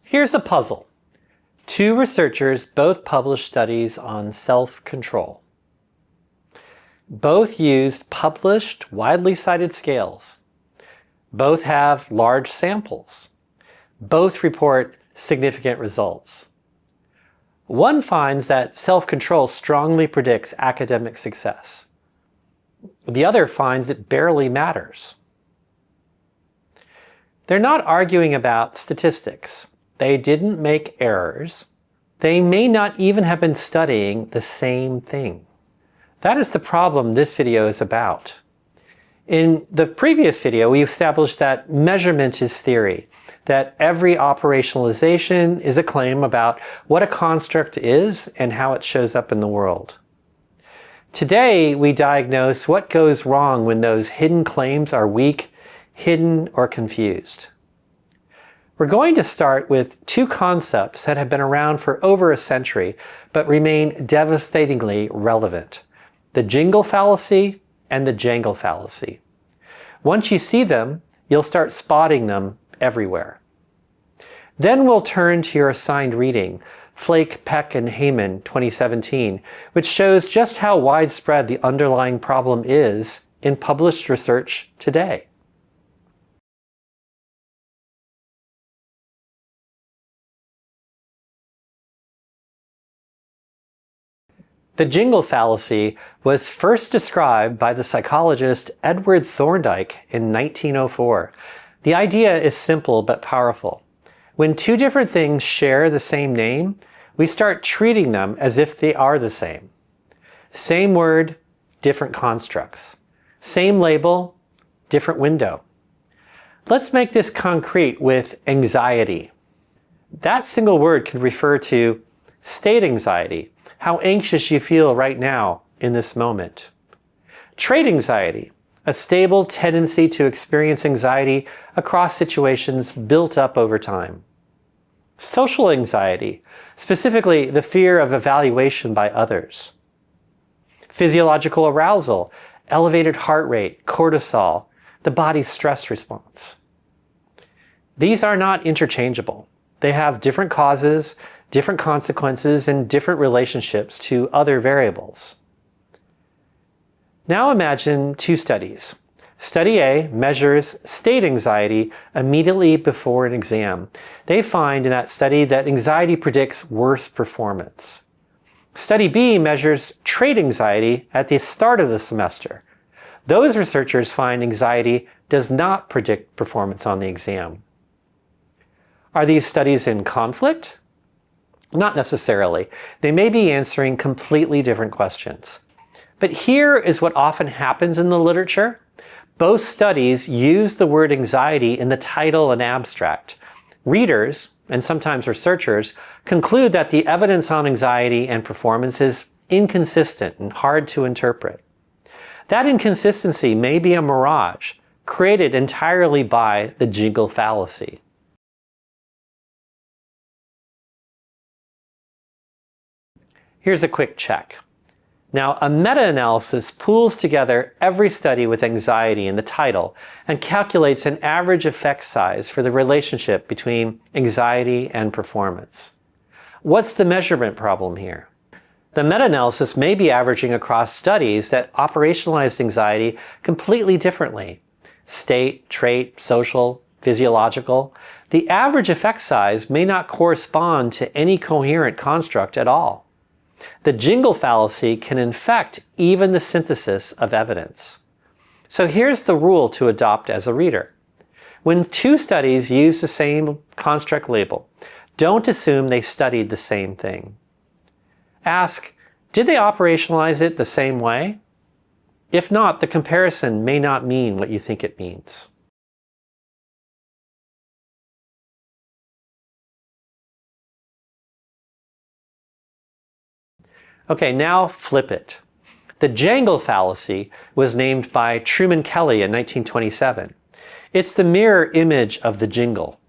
Here's a puzzle. Two researchers both published studies on self-control. Both used published, widely cited scales. Both have large samples. Both report significant results. One finds that self-control strongly predicts academic success. The other finds it barely matters. They're not arguing about statistics. They didn't make errors. They may not even have been studying the same thing. That is the problem this video is about. In the previous video, we established that measurement is theory, that every operationalization is a claim about what a construct is and how it shows up in the world. Today, we diagnose what goes wrong when those hidden claims are weak, hidden, or confused. We're going to start with two concepts that have been around for over a century, but remain devastatingly relevant: the jingle fallacy and the jangle fallacy. Once you see them, you'll start spotting them everywhere. Then we'll turn to your assigned reading, Flake, Peck, and Hehman 2017, which shows just how widespread the underlying problem is in published research today. The jingle fallacy was first described by the psychologist Edward Thorndike in 1904. The idea is simple but powerful. When two different things share the same name, we start treating them as if they are the same. Same word, different constructs. Same label, different window. Let's make this concrete with anxiety. That single word can refer to state anxiety, how anxious you feel right now in this moment. Trait anxiety, a stable tendency to experience anxiety across situations built up over time. Social anxiety, specifically the fear of evaluation by others. Physiological arousal, elevated heart rate, cortisol, the body's stress response. These are not interchangeable. They have different causes, different consequences, and different relationships to other variables. Now imagine two studies. Study A measures state anxiety immediately before an exam. They find in that study that anxiety predicts worse performance. Study B measures trait anxiety at the start of the semester. Those researchers find anxiety does not predict performance on the exam. Are these studies in conflict? Not necessarily. They may be answering completely different questions. But here is what often happens in the literature. Both studies use the word anxiety in the title and abstract. Readers, and sometimes researchers, conclude that the evidence on anxiety and performance is inconsistent and hard to interpret. That inconsistency may be a mirage created entirely by the jingle fallacy. Here's a quick check. Now, a meta-analysis pools together every study with anxiety in the title and calculates an average effect size for the relationship between anxiety and performance. What's the measurement problem here? The meta-analysis may be averaging across studies that operationalized anxiety completely differently. State, trait, social, physiological. The average effect size may not correspond to any coherent construct at all. The jingle fallacy can infect even the synthesis of evidence. So here's the rule to adopt as a reader. When two studies use the same construct label, don't assume they studied the same thing. Ask, did they operationalize it the same way? If not, the comparison may not mean what you think it means. Okay, now flip it. The jangle fallacy was named by Truman Kelley in 1927. It's the mirror image of the jingle,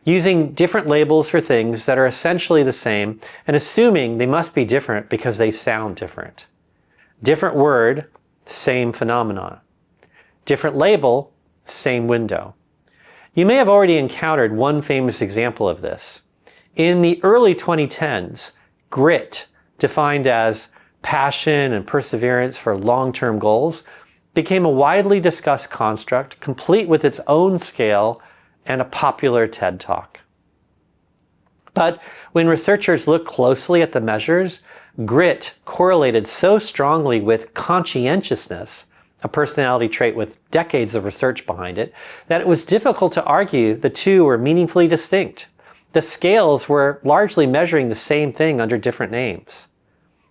using different labels for things that are essentially the same and assuming they must be different because they sound different. Different word, same phenomenon. Different label, same window. You may have already encountered one famous example of this. In the early 2010s, grit, defined as passion and perseverance for long-term goals, became a widely discussed construct, complete with its own scale and a popular TED Talk. But when researchers looked closely at the measures, grit correlated so strongly with conscientiousness, a personality trait with decades of research behind it, that it was difficult to argue the two were meaningfully distinct. The scales were largely measuring the same thing under different names.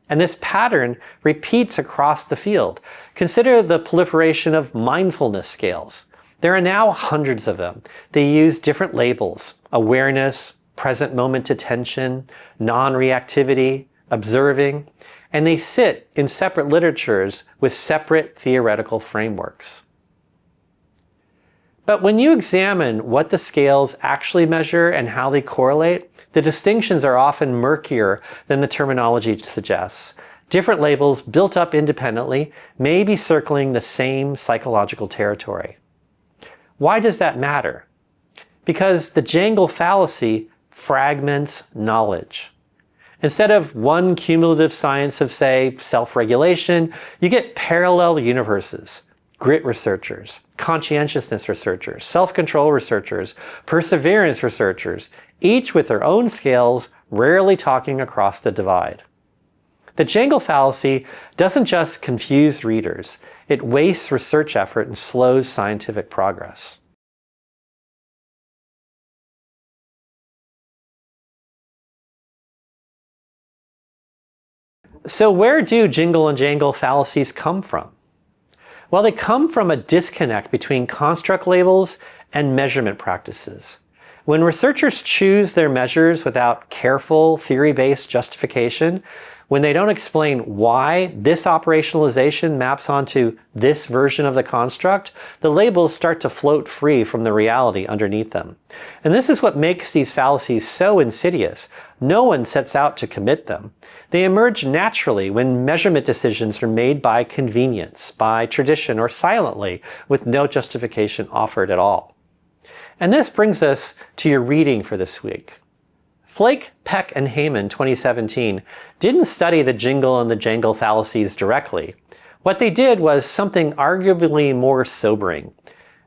And this pattern repeats across the field. Consider the proliferation of mindfulness scales. There are now hundreds of them. They use different labels: awareness, present moment attention, non-reactivity, observing, and they sit in separate literatures with separate theoretical frameworks. But when you examine what the scales actually measure and how they correlate, the distinctions are often murkier than the terminology suggests. Different labels built up independently may be circling the same psychological territory. Why does that matter? Because the jangle fallacy fragments knowledge. Instead of one cumulative science of, say, self-regulation, you get parallel universes. Grit researchers, conscientiousness researchers, self-control researchers, perseverance researchers, each with their own scales, rarely talking across the divide. The jangle fallacy doesn't just confuse readers, it wastes research effort and slows scientific progress. So where do jingle and jangle fallacies come from? Well, they come from a disconnect between construct labels and measurement practices. When researchers choose their measures without careful theory-based justification, when they don't explain why this operationalization maps onto this version of the construct, the labels start to float free from the reality underneath them. And this is what makes these fallacies so insidious. No one sets out to commit them. They emerge naturally when measurement decisions are made by convenience, by tradition, or silently, with no justification offered at all. And this brings us to your reading for this week. Flake, Peck, and Hehman 2017 didn't study the jingle and the jangle fallacies directly. What they did was something arguably more sobering.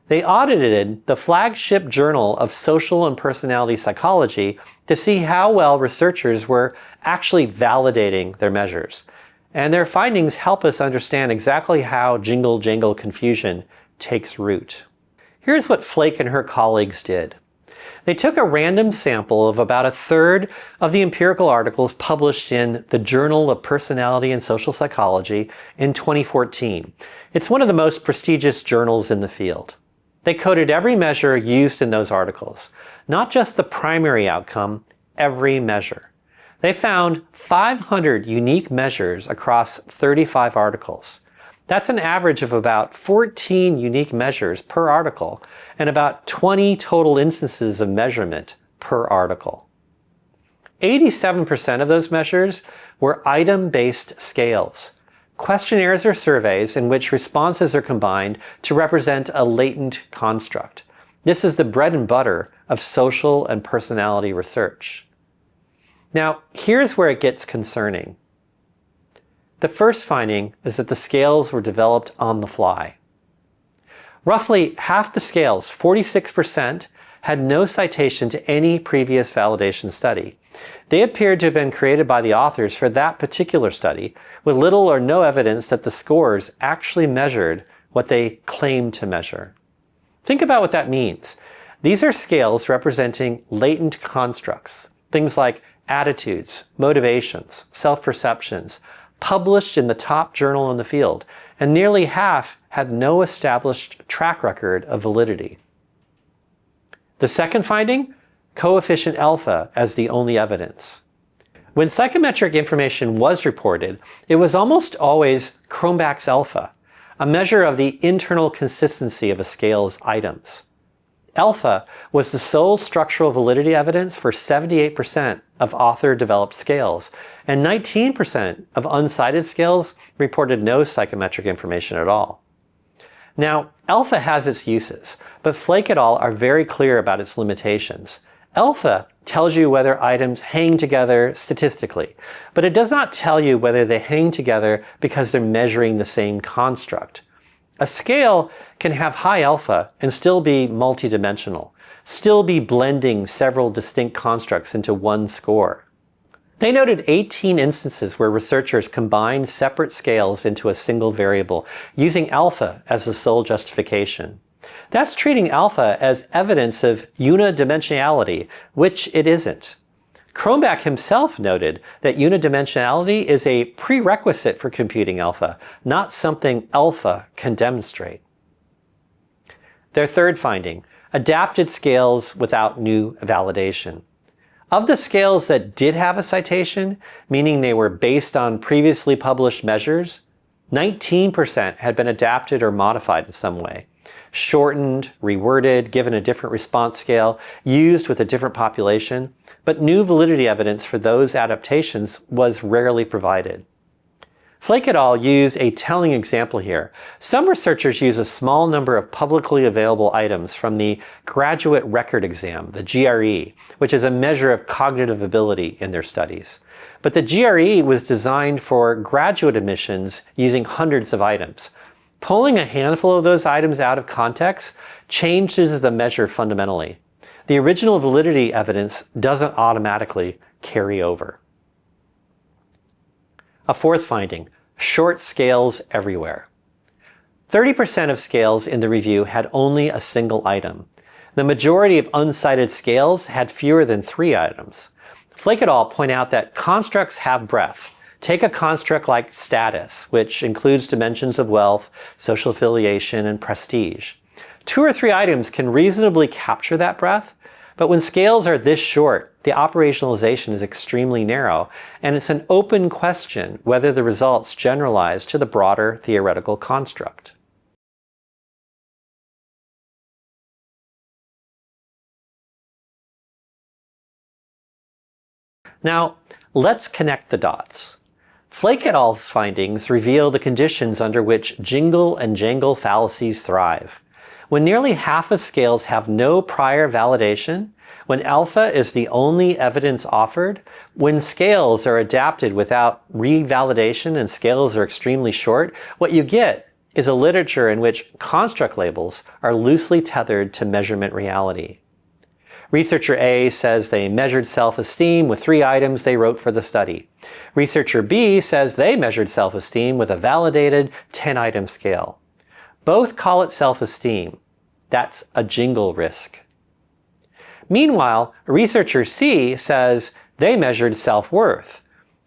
They audited the flagship journal of social and personality psychology to see how well researchers were actually validating their measures. And their findings help us understand exactly how jingle-jangle confusion takes root. Here's what Flake and her colleagues did. They took a random sample of about a third of the empirical articles published in the Journal of Personality and Social Psychology in 2014. It's one of the most prestigious journals in the field. They coded every measure used in those articles, not just the primary outcome, every measure. They found 500 unique measures across 35 articles. That's an average of about 14 unique measures per article and about 20 total instances of measurement per article. 87% of those measures were item-based scales, questionnaires or surveys in which responses are combined to represent a latent construct. This is the bread and butter of social and personality research. Now, here's where it gets concerning. The first finding is that the scales were developed on the fly. Roughly half the scales, 46%, had no citation to any previous validation study. They appeared to have been created by the authors for that particular study, with little or no evidence that the scores actually measured what they claimed to measure. Think about what that means. These are scales representing latent constructs, things like attitudes, motivations, self-perceptions, published in the top journal in the field, and nearly half had no established track record of validity. The second finding, coefficient alpha as the only evidence. When psychometric information was reported, it was almost always Cronbach's alpha, a measure of the internal consistency of a scale's items. Alpha was the sole structural validity evidence for 78% of author-developed scales, and 19% of unsighted scales reported no psychometric information at all. Now, alpha has its uses, but Flake et al. Are very clear about its limitations. Alpha tells you whether items hang together statistically, but it does not tell you whether they hang together because they're measuring the same construct. A scale can have high alpha and still be multidimensional, still be blending several distinct constructs into one score. They noted 18 instances where researchers combined separate scales into a single variable, using alpha as the sole justification. That's treating alpha as evidence of unidimensionality, which it isn't. Cronbach himself noted that unidimensionality is a prerequisite for computing alpha, not something alpha can demonstrate. Their third finding, adapted scales without new validation. Of the scales that did have a citation, meaning they were based on previously published measures, 19% had been adapted or modified in some way. Shortened, reworded, given a different response scale, used with a different population, but new validity evidence for those adaptations was rarely provided. Flake et al. Use a telling example here. Some researchers use a small number of publicly available items from the Graduate Record Exam, the GRE, which is a measure of cognitive ability in their studies. But the GRE was designed for graduate admissions using hundreds of items. Pulling a handful of those items out of context changes the measure fundamentally. The original validity evidence doesn't automatically carry over. A fourth finding, short scales everywhere. 30% of scales in the review had only a single item. The majority of uncited scales had fewer than 3 items. Flake et al. Point out that constructs have breadth. Take a construct like status, which includes dimensions of wealth, social affiliation, and prestige. 2 or 3 items can reasonably capture that breadth, but when scales are this short, the operationalization is extremely narrow, and it's an open question whether the results generalize to the broader theoretical construct. Now, let's connect the dots. Flake et al.'s findings reveal the conditions under which jingle and jangle fallacies thrive. When nearly half of scales have no prior validation, when alpha is the only evidence offered, when scales are adapted without revalidation and scales are extremely short, what you get is a literature in which construct labels are loosely tethered to measurement reality. Researcher A says they measured self-esteem with 3 items they wrote for the study. Researcher B says they measured self-esteem with a validated 10-item scale. Both call it self-esteem. That's a jingle risk. Meanwhile, researcher C says they measured self-worth.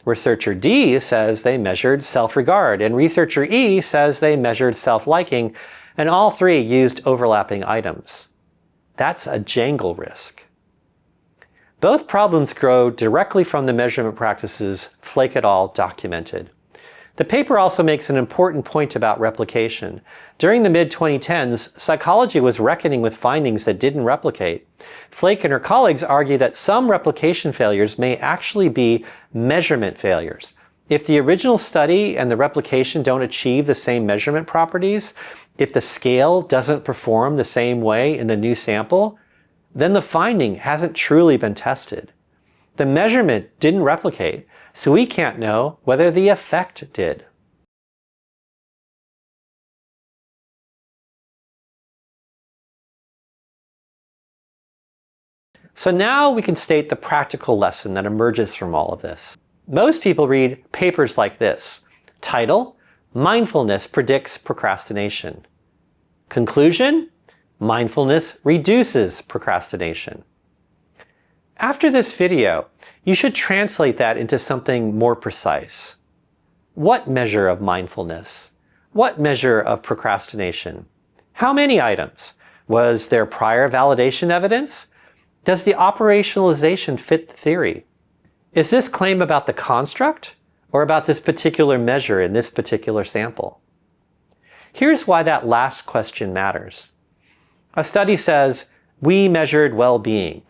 Researcher D says they measured self-regard, and researcher E says they measured self-liking, and all 3 used overlapping items. That's a jangle risk. Both problems grow directly from the measurement practices Flake et al. Documented. The paper also makes an important point about replication. During the mid-2010s, psychology was reckoning with findings that didn't replicate. Flake and her colleagues argue that some replication failures may actually be measurement failures. If the original study and the replication don't achieve the same measurement properties, if the scale doesn't perform the same way in the new sample, then the finding hasn't truly been tested. The measurement didn't replicate, so we can't know whether the effect did. So now we can state the practical lesson that emerges from all of this. Most people read papers like this. Title: Mindfulness predicts procrastination. Conclusion: Mindfulness reduces procrastination. After this video, you should translate that into something more precise. What measure of mindfulness? What measure of procrastination? How many items? Was there prior validation evidence? Does the operationalization fit the theory? Is this claim about the construct or about this particular measure in this particular sample? Here's why that last question matters. A study says, we measured well-being.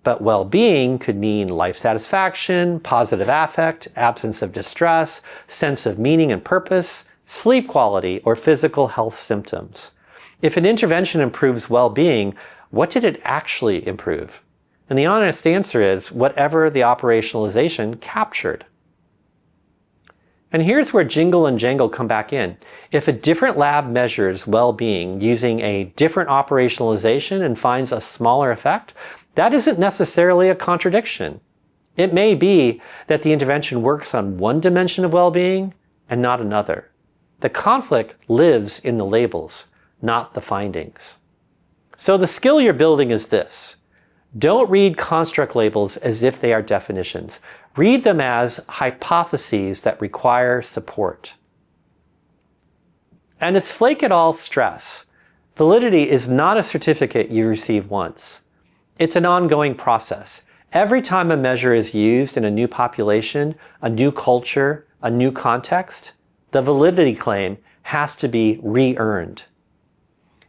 But well-being could mean life satisfaction, positive affect, absence of distress, sense of meaning and purpose, sleep quality, or physical health symptoms. If an intervention improves well-being, what did it actually improve? And the honest answer is whatever the operationalization captured. And here's where jingle and jangle come back in. If a different lab measures well-being using a different operationalization and finds a smaller effect, that isn't necessarily a contradiction. It may be that the intervention works on one dimension of well-being and not another. The conflict lives in the labels, not the findings. So the skill you're building is this. Don't read construct labels as if they are definitions. Read them as hypotheses that require support. And as Flake et al. Stress, validity is not a certificate you receive once. It's an ongoing process. Every time a measure is used in a new population, a new culture, a new context, the validity claim has to be re-earned.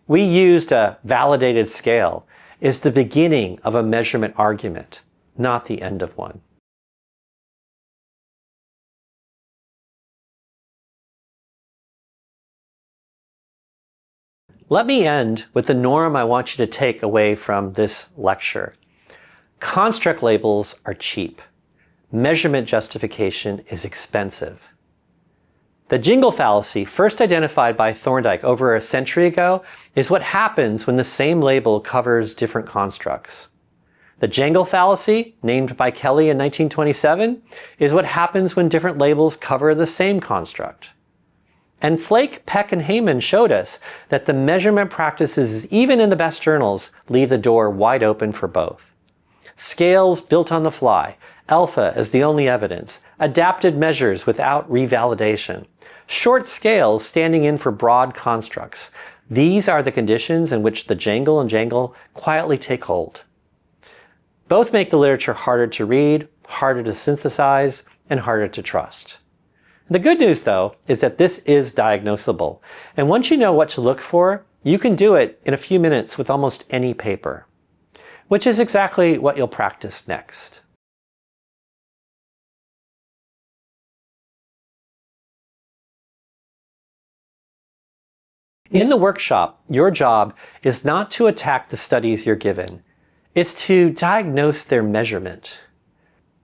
We used a validated scale is the beginning of a measurement argument, not the end of one. Let me end with the norm I want you to take away from this lecture. Construct labels are cheap. Measurement justification is expensive. The jingle fallacy, first identified by Thorndike over a century ago, is what happens when the same label covers different constructs. The jangle fallacy, named by Kelley in 1927, is what happens when different labels cover the same construct. And Flake, Peck, and Hehman showed us that the measurement practices, even in the best journals, leave the door wide open for both. Scales built on the fly, alpha as the only evidence, adapted measures without revalidation, short scales standing in for broad constructs. These are the conditions in which the jangle and jangle quietly take hold. Both make the literature harder to read, harder to synthesize, and harder to trust. The good news, though, is that this is diagnosable. And once you know what to look for, you can do it in a few minutes with almost any paper, which is exactly what you'll practice next. In the workshop, your job is not to attack the studies you're given. It's to diagnose their measurement.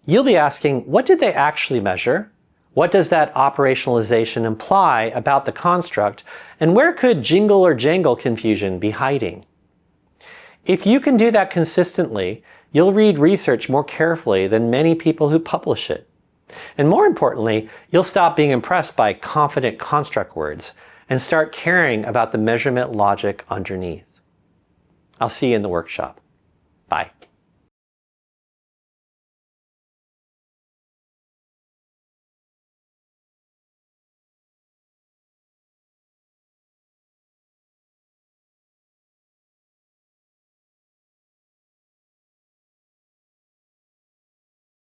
You'll be asking, what did they actually measure? What does that operationalization imply about the construct? And where could jingle or jangle confusion be hiding? If you can do that consistently, you'll read research more carefully than many people who publish it. And more importantly, you'll stop being impressed by confident construct words and start caring about the measurement logic underneath. I'll see you in the workshop. Bye.